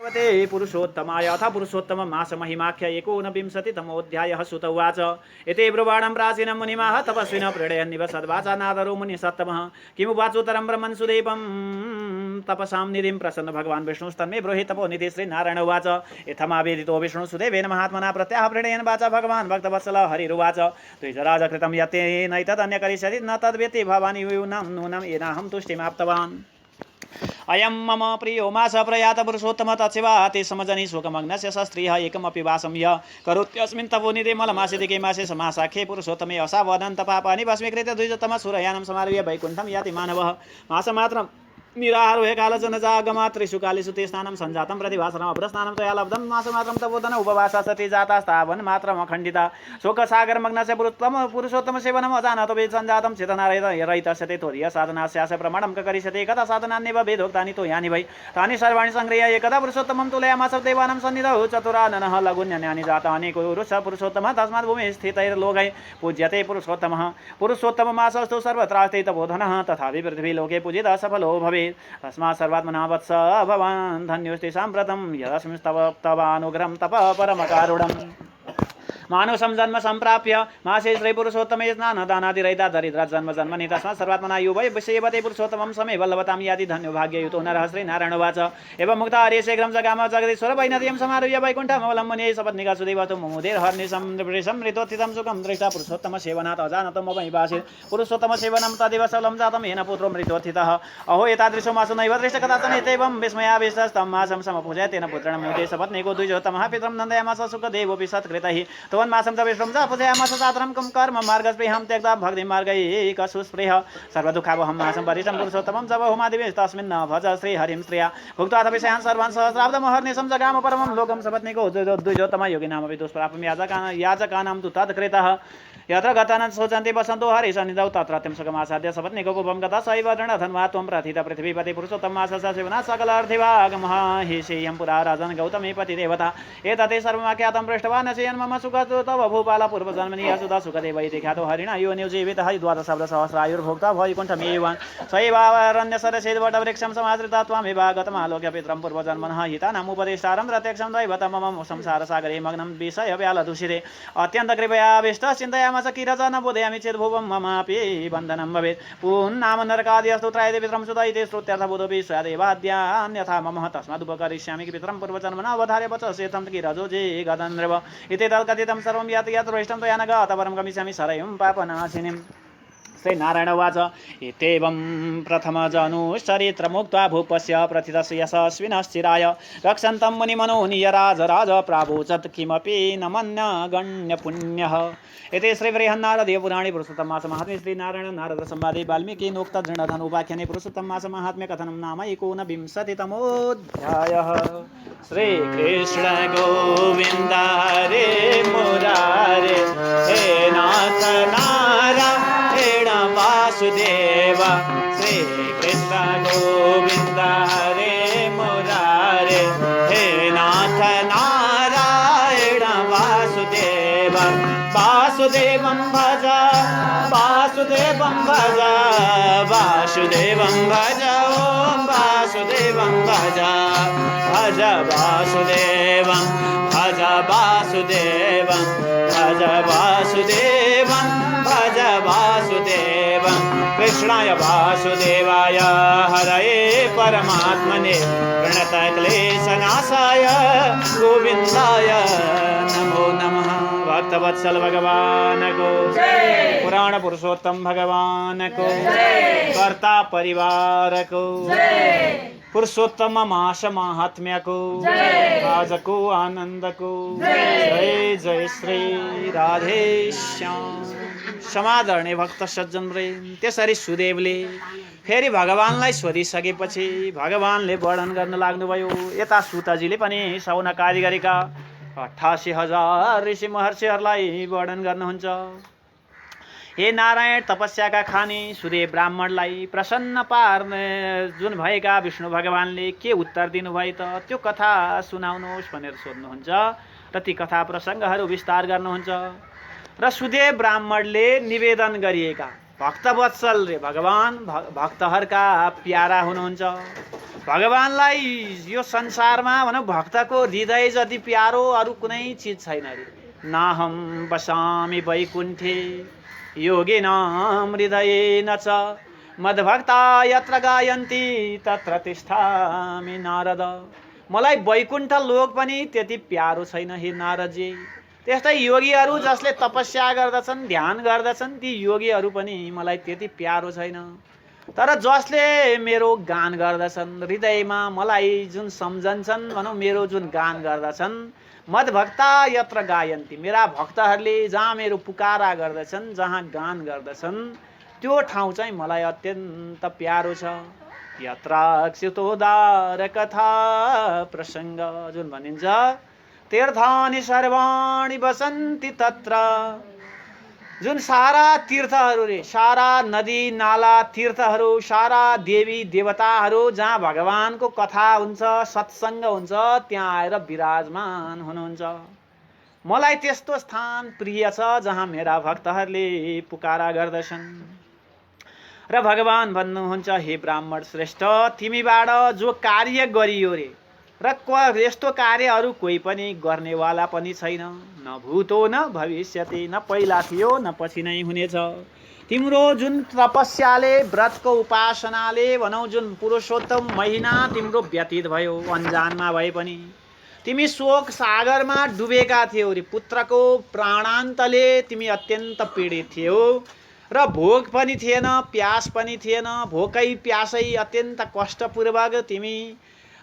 पुरुषोत्तमाय अथ पुरुषोत्तम मास महिमाख्य 19विंशतितमोऽध्यायः सुत उवाच एते ब्रुवाणं प्राचीनं मुनिमाः तपस्विनः प्रेरयन्निव सद्वाचा नादरो मुनिसत्तमः किमुवाचोत्तरं ब्रह्मन् सुदेवं तपसां निधिं प्रसन्न भगवान् विष्णुस्तन्मे ब्रूहि तपो निधि श्रीनारायण उवाच इत्थमावेदितो विष्णुसुदेवेन महात्मना प्रत्याह प्रेरयन् वाचा भगवान् भक्तवत्सलः हरिरुवाच द्विजराजकृतं यत्तेनैतदन्य करिष्यति न तद्वेति भवानि नूनं येनाहं तुष्टिमाप्तवान् अयं मम प्रियो मास प्रयात पुरुषोत्तम तत्सेवाति समजनि शोकमग्नस्य सस्त्रियः एकमपि वासं यः करोत्यस्मिन् तपोनिधे मलमासिदिके मासे समासाख्ये पुरुषोत्तमे असावदन्त पापानि भस्मीकृत्य द्विजतम सुरयानं समारुह्य वैकुण्ठं याति मानवः मासमात्रं निराहारोहे कालजनजागमात्रिषु कालेषु ते स्नानं सञ्जातं प्रतिभासनम् अभ्रस्नानं तया लब्धं मासमात्रं तपोधन उपवासा सति जातास्तावन् मात्रम् अखण्डिता शोकसागरमग्नस्य पुरुषोत्तम सेवनम् अजानतो वेद सञ्जातं चेतनारहितस्य तोर्य साधनास्यास्य प्रमाणं करिष्यते एकदा साधनान्येव वेदोक्तानि तो यानि वै तानि सर्वाणि संगृह्य एकदा पुरुषोत्तमं तुलयामास देवानां सन्निधौ चतुराननः लघुन्यन्यानि जातानि कुरुष पुरुषोत्तमः तस्मात् भूमिः स्थितैर्लोकैः पूज्यते पुरुषोत्तमः पुरुषोत्तममासस्तु सर्वत्रास्ते तपोधनः तथापि पृथ्वीलोके पूजितः सफलो भवेत् तस्मात् सर्वात्मना वत्स भवान् धन्योऽस्ति साम्प्रतं यदस्मिंस्तवानुग्रहं तप परमकारुणम् मानुषं जन्म संप्राप्य मासे श्री पुरुषोत्तमे स्नानदानादिरहिता दरिद्रा जन्म जन्मनि तस्मात् सर्वात्मना युवै विषयवते पुरुषोत्तमं समे वल्लभतां याति धन्यो भाग्ययुतो नरः श्रीनारायण उवाच एवं मुक्ता हरे शीघ्रं जगाम जगदीश्वर वैनदीयं समारुह्य वैकुण्ठमवलम्बने सपत्निका सुदेवतु मुमुदेर्हर्निशं सुखं दृष्टा पुरुषोत्तम सेवनात् अजानतो ममैवासि पुरुषोत्तम सेवनं तदेव सफलं जातं येन पुत्रो मृतोत्थितः अहो एतादृशो मासो नैव दृष्ट कदाचन एतैवं विस्मयाविष्टस्तं मासं समपूजय तेन पुत्रेण मुदे सपत्नीको द्विजोत्तमः पितरं नन्दयामास सुखदेवोऽपि सत्कृतैः तवन्मासं च विष्णुं च पूजयामास सादरं कर्म मार्गस्पृहं त्यक्ता भक्तिमार्गैकसुस्पृह सर्वदुःखावहं मासं वरिष्ठं पुरुषोत्तमं च बहुमादिवेश तस्मिन् न भज श्रीहरिं श्रिया भुक्त्वा विषयान् सर्वान् सहस्राब्दमहर्निशं जगाम परमं लोकं सपत्नीको द्विजोत्तम योगिनामपि दुष्प्राप्यं याचकानां तु तत्कृतः यत्र गतानन् शोचन्ति वसन्तो हरिसन्निधौ तत्रत्यं सुखमासाद्य सपत्नीको कुपं गता सैव दृढधन्वा त्वं प्रथित पृथ्वीपति पुरुषोत्तम मासस्य सेवनात् सकलार्थिवागमः हि श्रेयं पुरा राजन् गौतमी पतिदेवता एतते सर्वमाख्यातं पृष्टवान् शयन् मम सुखतो तव भूपाल पूर्वजन्मनि असुधा सुखदेव इति ख्यातो हरिणा योनिव जीवितः द्वादशसहस्रायुर्भोक्ता वैकुण्ठमेवान् सैवारण्यसरसेद्वटवृक्षं समाश्रिता त्वामेवागतमालोक्य पितरं पूर्वजन्मनः हितानामुपदेष्टारं प्रत्यक्षं दैवतं मम संसारसागरे मग्नं विषयव्यालदूषिते अत्यन्तकृपयाविष्टः चिन्तयामि किरचन बोधयामि चेत् भुवं ममापि बन्धनं भवेत् पुन्नाम नरकादि अस्तु त्रायते पितरं सुत इति श्रुत्यर्थबोधोऽपि स्यादेवाद्यान्यथा मम तस्मादुपकरिष्यामि पितरं पूर्वजन्मना अवधार्य वचसेतं किरजोजे गदन्नृव इति तत्कथितं सर्वं यात् यत् रोष्टं त्वया न गतपरं गमिष्यामि सरयुं पापनाशिनीम् श्रीनारायण उवाच इत्येवं प्रथमजनुश्चरित्रमुक्त्वा भूपस्य प्रथितस्य यशस्विनश्चिराय रक्षन्तं मुनिमनो नियराजराज प्रावोचत् किमपि न मन्य गण्यपुण्यः इति श्रीबृहन्नारदीय पुराणे पुरुषोत्तम मास महात्म्ये श्रीनारायण नारद संवादे वाल्मीकिनोक्त दृढधन उपाख्याने पुरुषोत्तम मास महात्म्य कथनं नाम 19विंशतितमोऽध्यायः श्रीकृष्ण गोविन्द हरे मुरारे हे नाथ नारायण वासुदेव श्रीकृष्ण गोविन्द हरे मुरारे हे नाथ नारायण वासुदेव वासुदेवं भज वासुदेवं भज वासुदेवं भज ॐ वासुदेवं भज भज वासुदेवं भज वासुदेवं भज वासुदेवं भज वासुदेवं कृष्णाय वासुदेवाय हरये परमात्मने प्रणतक्लेशनाशाय गोविन्दाय नमो नमः भक्तवत्सल भगवान को पुराण पुरुषोत्तम भगवान को कर्ता परिवार को पुरुषोत्तम मास महात्म्य को राज को आनंद को जय जय श्री राधे श्याम समादरणीय भक्त सज्जन त्यसरी सुदेवले फेरि भगवानलाई सोधिसकेपछि भगवानले वर्णन गर्न लाग्नुभयो। यता सुतजीले पनि सौनकादि गरेका 88,000 ऋषि महर्षिहरूलाई वर्णन गर्नुहुन्छ। हे नारायण तपस्याका खानी सूर्य ब्राह्मणलाई प्रसन्न पार्ने जुन भएका विष्णु भगवानले के उत्तर दिनुभयो त त्यो कथा सुनाउनुहोस् भनेर सोध्नुहुन्छ र ती कथा प्रसङ्गहरू विस्तार गर्नुहुन्छ। र सुदेव ब्राह्मणले निवेदन गरिएका भक्तवत्सल रे भगवान, भक्तहरूका प्यारा हुनुहुन्छ। भगवानलाई यो संसारमा भनौँ भक्तको हृदय जति प्यारो अरू कुनै चिज छैन रे। नाहम बसामि वैकुण्ठे योगिनां हृदयेन च मद्भक्ता यत्र गायन्ति तत्र तिष्ठामि नारद। मलाई वैकुण्ठ लोक पनि त्यति प्यारो छैन हे नारदजी। त्यस्तै योगीहरू जसले तपस्या गर्दछन्, ध्यान गर्दछन्, ती योगीहरू पनि मलाई त्यति प्यारो छैन। तर जसले मेरो गान गर्दछन्, हृदयमा मलाई जुन सम्झन्छन् भनौँ, मेरो जुन गान गर्दछन्, मद्भक्ता यत्र गायन्ति, मेरा भक्तहरूले जहाँ मेरो पुकारा गर्दछन्, जहाँ गान गर्दछन्, त्यो ठाउँ चाहिँ मलाई अत्यन्त प्यारो छ। यत्र अच्युतोद्धार कथा प्रसङ्ग जुन भनिन्छ, तीर्थानि सर्वाणि वसन्ति तत्र, जुन सारा तीर्थहरू रे, सारा नदी नाला तीर्थहरू, सारा देवी देवताहरू जहाँ भगवानको कथा हुन्छ, सत्सङ्ग हुन्छ, त्यहाँ आएर विराजमान हुनुहुन्छ। मलाई त्यस्तो स्थान प्रिय छ जहाँ मेरा भक्तहरूले पुकारा गर्दछन्। र भगवान भन्नुहुन्छ, हे ब्राह्मण श्रेष्ठ, तिमीबाट जो कार्य गरियो रे, र यस्तो कार्यहरू कोही पनि गर्नेवाला पनि छैन। न भूतो न भविष्यति, न पहिला थियो न पछि नै हुनेछ। तिम्रो जुन तपस्याले, व्रतको उपासनाले भनौँ, जुन पुरुषोत्तम महिना तिम्रो व्यतीत भयो अन्जानमा भए पनि, तिमी शोक सागरमा डुबेका थियौ रे। पुत्रको प्राणान्तले तिमी अत्यन्त पीडित थियौ र भोक पनि थिएन, प्यास पनि थिएन। भोकै प्यासै अत्यन्त कष्टपूर्वक तिमी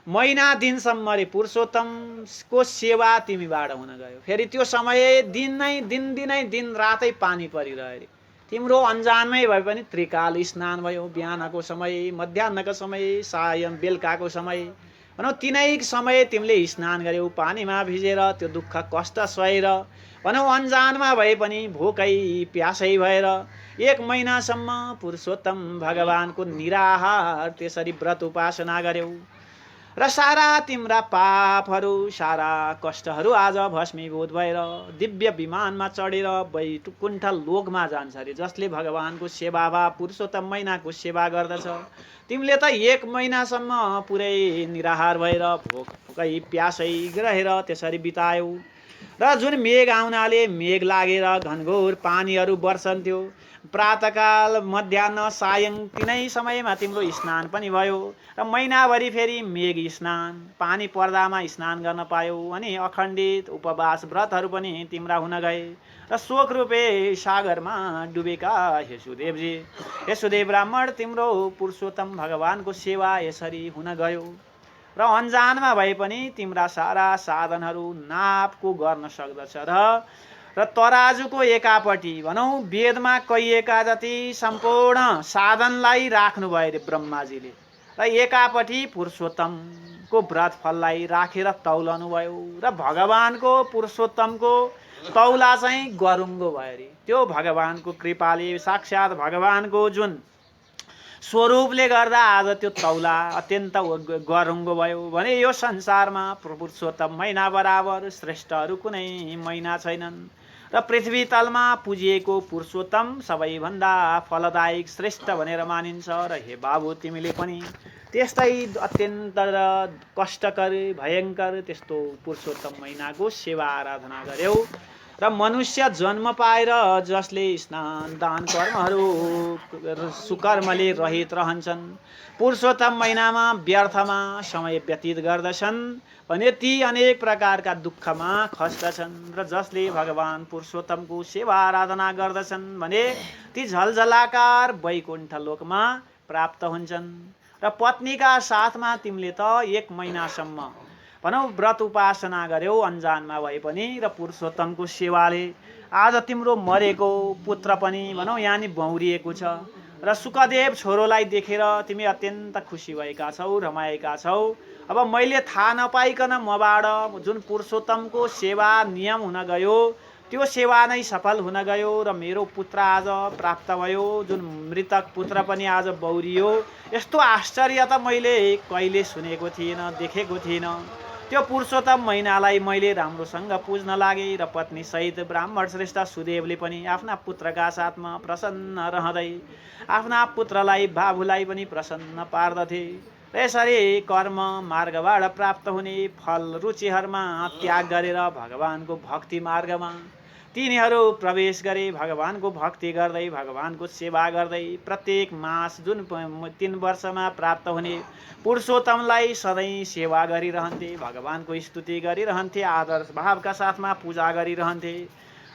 महिना दिनसम्म रे पुरुषोत्तमको सेवा तिमीबाट हुन गयो। फेरि त्यो समय दिन रातै पानी परिरह्यो रे। तिम्रो अन्जानमै भए पनि त्रिकाल स्नान भयो। बिहानको समय, मध्याहको समय, सायं बेलुकाको समय भनौँ, तिनै समय तिमीले स्नान गर्यौ पानीमा भिजेर, त्यो दुःख कष्ट सहेर भनौँ, अन्जानमा भए पनि भोकै प्यासै भएर 1 महिनासम्म पुरुषोत्तम भगवानको निराहार त्यसरी व्रत उपासना गर्यौ र सारा तिम्रा पापहरू, सारा कष्टहरू आज भस्मीभूत भएर दिव्य विमानमा चढेर वैकुण्ठ लोकमा जान्छ अरे। जसले भगवानको सेवा वा पुरुषोत्तम महिनाको सेवा गर्दछ, तिमीले त 1 महिनासम्म पुरै निराहार भएर भोकै प्यासै रहेर त्यसरी बितायौ। र जुन मेघ आउनाले मेघ लागेर घनघोर पानीहरू बर्सन्थ्यो, प्रातःकाल, मध्याह्न, सायं तिनै समयमा तिम्रो स्नान पनि भयो। र महिनाभरि फेरि मेघ स्नान, पानी पर्दामा स्नान गर्न पायौ। अनि अखण्डित उपवास व्रतहरू पनि तिम्रा हुन गए र शोक रूपे सागरमा डुबेका हे सुदेवजी, हे सुदेव ब्राह्मण, तिम्रो पुरुषोत्तम भगवानको सेवा यसरी हुन गयो। र अन्जानमा भए पनि तिम्रा सारा साधनहरू नापको गर्न सक्दछ। र तराजुको एकापट्टि भनौँ वेदमा कहिएका जति सम्पूर्ण साधनलाई राख्नुभयो रे ब्रह्माजीले, र एकापट्टि पुरुषोत्तमको व्रत फललाई राखेर तौलनु भयो। र भगवानको पुरुषोत्तमको तौला चाहिँ गरुङ्गो भयो रे। त्यो भगवानको कृपाले, साक्षात् भगवानको जुन स्वरूपले गर्दा आज त्यो तौला अत्यन्त गरुङ्गो भयो। भने यो संसारमा पुरुषोत्तम महिना बराबर श्रेष्ठहरू कुनै महिना छैनन्। र पृथ्वी तलमा पुजिएको पुरुषोत्तम सबैभन्दा फलदायक श्रेष्ठ भनेर मानिन्छ। र हे बाबु, तिमीले पनि त्यस्तै अत्यन्त कष्टकर भयङ्कर त्यस्तो पुरुषोत्तम महिनाको सेवा आराधना गर्यौ। र मनुष्य जन्म पाएर जसले स्नान दान कर्महरू सुकर्मले रहित रहन्छन्, पुरुषोत्तम महिनामा व्यर्थमा समय व्यतीत गर्दछन् भने ती अनेक प्रकारका दुःखमा खस्दछन्। र जसले भगवान पुरुषोत्तमको सेवा आराधना गर्दछन् भने ती झलझलाकार वैकुण्ठ लोकमा प्राप्त हुन्छन्। र पत्नीका साथमा तिमीले त 1 महिनासम्म भनौँ व्रत उपासना गर्यौ अन्जानमा भए पनि, र पुरुषोत्तमको सेवाले आज तिम्रो मरेको पुत्र पनि भनौँ यानी बौरिएको छ। र सुखदेव छोरोलाई देखेर तिमी अत्यन्त खुसी भएका छौ, रमाएका छौ। अब मैले थाहा नपाइकन मबाट जुन पुरुषोत्तमको सेवा नियम हुन गयो, त्यो सेवा नै सफल हुन गयो र मेरो पुत्र आज प्राप्त भयो। जुन मृतक पुत्र पनि आज बौरियो। यस्तो आश्चर्य त मैले कहिले सुनेको थिएन, देखेको थिएन। त्यो पुरुषोत्तम महिनालाई मैले राम्रोसँग पुज्न लागे र पत्नी सहित ब्राह्मण श्रेष्ठ सुदेवले पनि आफ्ना पुत्रका साथमा प्रसन्न रहँदै आफ्ना पुत्रलाई बाबुलाई पनि प्रसन्न पार्दथे। यसरी कर्म मार्गबाट प्राप्त हुने फल रुचिहरूमा त्याग गरेर भगवानको भक्ति मार्गमा तिनीहरू प्रवेश गरे। भगवानको भक्ति गर्दै भगवानको सेवा गर्दै प्रत्येक मास जुन 3 वर्षमा प्राप्त हुने पुरुषोत्तमलाई सधैँ सेवा गरिरहन्थे, भगवानको स्तुति गरिरहन्थे, आदर भावका साथमा पूजा गरिरहन्थे।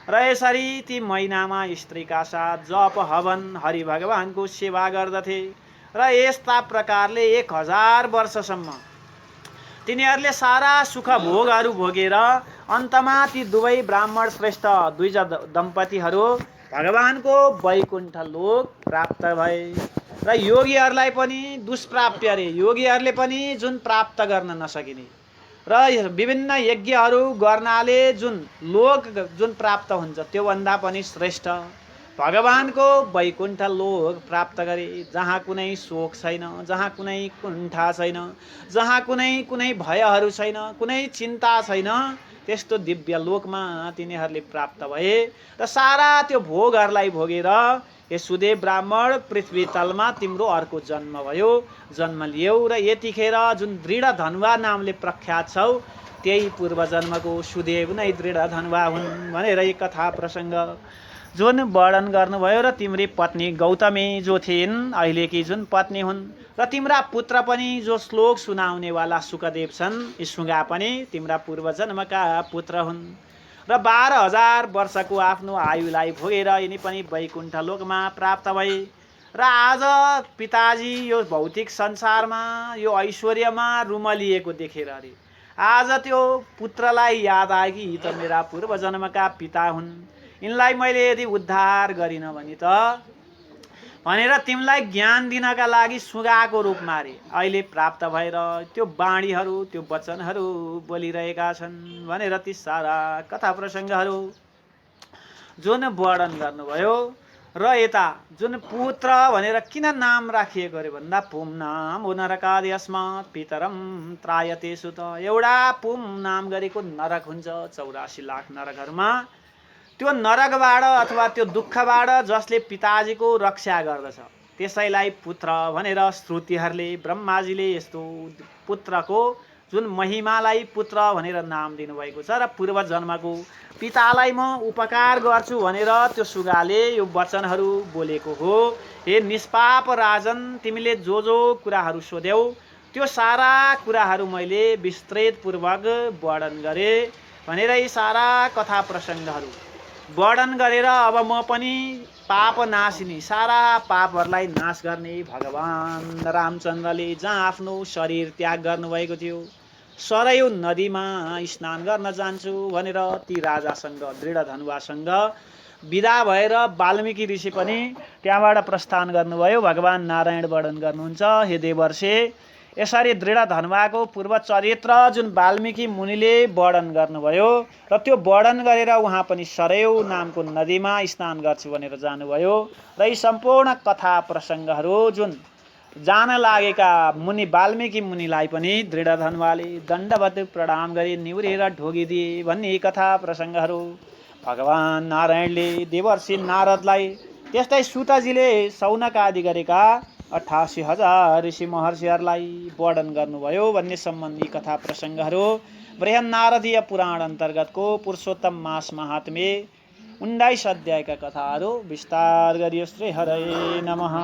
र यसरी ती महिनामा स्त्रीका साथ जप हवन हरि भगवानको सेवा गर्दथे र यस्ता प्रकारले 1000 वर्षसम्म तिनीहरूले सारा सुख भोगहरू भोगेर अन्तमा ती दुवै ब्राह्मण श्रेष्ठ दुई दम्पतिहरू भगवानको वैकुण्ठ लोक प्राप्त भए। र योगीहरूलाई पनि दुष्प्राप्य अरे, योगीहरूले पनि जुन प्राप्त गर्न नसकिने र विभिन्न यज्ञहरू गर्नाले जुन लोक जुन प्राप्त हुन्छ त्योभन्दा पनि श्रेष्ठ भगवानको वैकुण्ठ लोक प्राप्त गरे, जहाँ कुनै शोक छैन, जहाँ कुनै कुण्ठा छैन, जहाँ कुनै भयहरू छैन, कुनै चिन्ता छैन, त्यस्तो दिव्य लोकमा तिनीहरूले प्राप्त भए। र सारा त्यो भोगहरूलाई भोगेर हे सुदेव ब्राह्मण पृथ्वी तलमा तिम्रो अर्को जन्म भयो, जन्म लियौ र यतिखेर जुन दृढ धनुवा नामले प्रख्यात छौ त्यही पूर्व जन्मको सुदेव नै दृढ धनुवा हुन् भनेर एक कथा प्रसङ्ग जुन वर्णन गर्नुभयो। र तिम्री पत्नी गौतमी जो थिइन् अहिलेकी जुन पत्नी हुन् र तिम्रा पुत्र पनि जो श्लोक सुनाउनेवाला सुखदेव छन्, यी सुगा पनि तिम्रा पूर्व जन्मका पुत्र हुन्। र 12,000 वर्षको आफ्नो आयुलाई भोगेर यिनी पनि वैकुण्ठ लोकमा प्राप्त भए। र आज पिताजी यो भौतिक संसारमा यो ऐश्वर्यमा रुमलिएको देखेर अरे आज त्यो पुत्रलाई याद आयो कि त मेरा पूर्व जन्मका पिता हुन्, यिनलाई मैले यदि उद्धार गरिन भने त भनेर तिमीलाई ज्ञान दिनका लागि सुगाको रूपमा रे अहिले प्राप्त भएर त्यो बाणीहरू त्यो वचनहरू बोलिरहेका छन् भनेर ती सारा कथा प्रसङ्गहरू जुन वर्णन गर्नुभयो। र यता जुन पुत्र भनेर किन नाम राखिएको अरे भन्दा पुम नाम हो नरकादि अस्मात् पितरम त्रायते सुत। एउटा पुम नाम गरेको नरक हुन्छ 84 लाख नरकहरूमा, त्यो नरकबाट अथवा त्यो दुःखबाट जसले पिताजीको रक्षा गर्दछ त्यसैलाई पुत्र भनेर श्रुतिहरूले ब्रह्माजीले यस्तो पुत्रको जुन महिमालाई पुत्र भनेर नाम दिनुभएको छ। र पूर्व जन्मको पितालाई म उपकार गर्छु भनेर त्यो सुगाले यो वचनहरू बोलेको हो। हे निष्पाप राजन, तिमीले जो कुराहरू सोध्यौ त्यो सारा कुराहरू मैले विस्तृतपूर्वक वर्णन गरेँ भनेर यी सारा कथा प्रसङ्गहरू वर्णन गरेर अब म पनि पाप नाशिनी सारा पापहरूलाई नाश गर्ने भगवान रामचन्द्रले जहाँ आफ्नो शरीर त्याग गर्नुभएको थियो सरयू नदीमा स्नान गर्न जान्छु भनेर ती राजासँग दृढ धनुवासँग विदा भएर वाल्मीकि ऋषि पनि त्यहाँबाट प्रस्थान गर्नुभयो। भगवान नारायण वर्णन गर्नुहुन्छ, हे देवर्षे यसरी दृढ धनुवाको पूर्व चरित्र जुन वाल्मीकि मुनिले वर्णन गर्नुभयो र त्यो वर्णन गरेर उहाँ पनि सरयू नामको नदीमा स्नान गर्छु भनेर जानुभयो। र यी सम्पूर्ण कथा प्रसङ्गहरू जुन जान लागेका मुनि वाल्मीकि मुनिलाई पनि दृढ धनुवाले दण्डवत प्रणाम गरी निहुरेर ढोगिदिए भन्ने कथा प्रसङ्गहरू भगवान नारायणले देवर्षि नारदलाई त्यस्तै सुतजीले शौनक आदि गरेका 88,000 ऋषि महर्षिहरूलाई वर्णन गर्नुभयो भन्ने सम्बन्धी कथा प्रसङ्गहरू बृहन्नारदीय पुराण अन्तर्गतको पुरुषोत्तम मास महात्म्य 19 अध्यायका कथाहरू विस्तार गरियो। श्री हरे नमः।